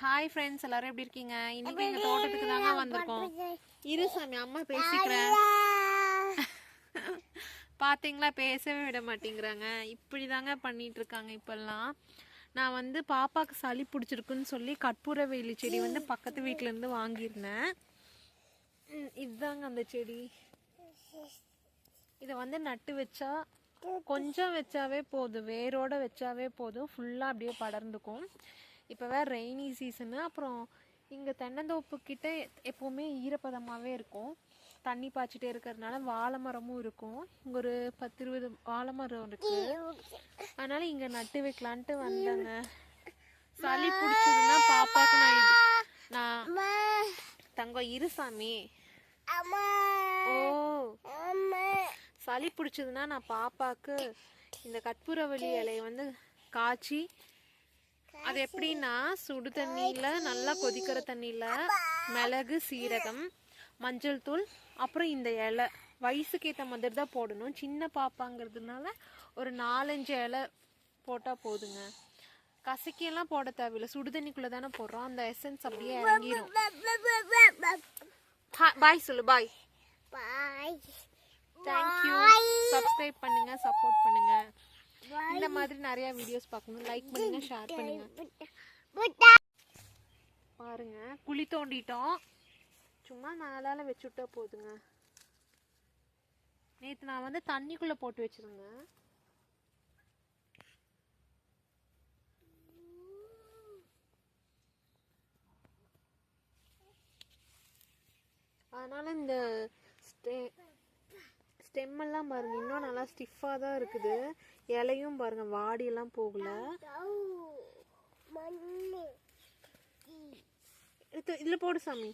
Hi friends, எல்லாரும் எப்படி இருக்கீங்க? இன்னைக்கு எங்க தோட்டத்துக்கு தாங்க வந்திருக்கோம். இரு சாமி, அம்மா பேசிக்கிறேன். பாத்தீங்களா, பேசவே விட மாட்டேங்கிறாங்க. இப்படி தாங்க பண்ணிட்டு இருக்காங்க இப்பெல்லாம். நான் வந்து பாப்பாக்கு சளி பிடிச்சிருக்குன்னு சொல்லி கற்பூரவள்ளி செடி வந்து பக்கத்து வீட்டுல இருந்து வாங்கியிருந்தேன். இதுதாங்க அந்த செடி. இதை வந்து நட்டு வச்சா கொஞ்சம் வச்சாவே போதும், வேரோட வச்சாவே போதும், ஃபுல்லாக அப்படியே படர்ந்துக்கும். இப்போ வேறு ரெய்னி சீசனு. அப்புறம் இங்கே தென்னந்தோப்பு கிட்ட எப்போவுமே ஈரப்பதமாகவே இருக்கும். தண்ணி பாய்ச்சிட்டே இருக்கிறதுனால வாழை மரமும் இருக்கும். இங்கே ஒரு 10-20 வாழை மரம் இருக்குது. அதனால் இங்கே நட்டு வைக்கலான்ட்டு வந்தேங்க. சளி பிடிச்சதுன்னா பாப்பாவுக்கு நான் தங்கம் இருசாமி ஓ சளி பிடிச்சதுன்னா நான் பாப்பாவுக்கு இந்த கற்பூரவள்ளி இலையை வந்து காய்ச்சி, அது எப்படின்னா சுடு தண்ணியில் நல்லா கொதிக்கிற தண்ணியில் மிளகு, சீரகம், மஞ்சள் தூள், அப்புறம் இந்த இலை வயசுக்கு ஏற்ற மாதிரி தான் போடணும். சின்ன பாப்பாங்கிறதுனால ஒரு 4-5 இலை போட்டால் போதுங்க. கசக்கியெல்லாம் போட தேவையில்லை, சுடு தண்ணிக்குள்ளே தானே போடுறோம். அந்த எசன்ஸ் அப்படியே இறங்கிடும். பாய் சொல்லு. பாய். தேங்க்யூ. சப்ஸ்கிரைப் பண்ணுங்க, சப்போர்ட் பண்ணுங்க. இந்த மாதிரி நிறைய வீடியோஸ் பார்க்கணும். லைக் பண்ணுங்க, ஷேர் பண்ணுங்க. பாருங்க, குழி தோண்டிட்டோம். சும்மா மேலால வச்சுட்டா போதுங்க. நேற்று நான் வந்து தண்ணிக்குள்ள போட்டு வச்சிருந்தேன். அதனால இந்த ஸ்டெம் எல்லாம் பாருங்க, இன்னும் நல்லா ஸ்டிஃபா தான் இருக்குது. இலையும் பாருங்க, வாடியெல்லாம் போகல. இதுல போடு சாமி.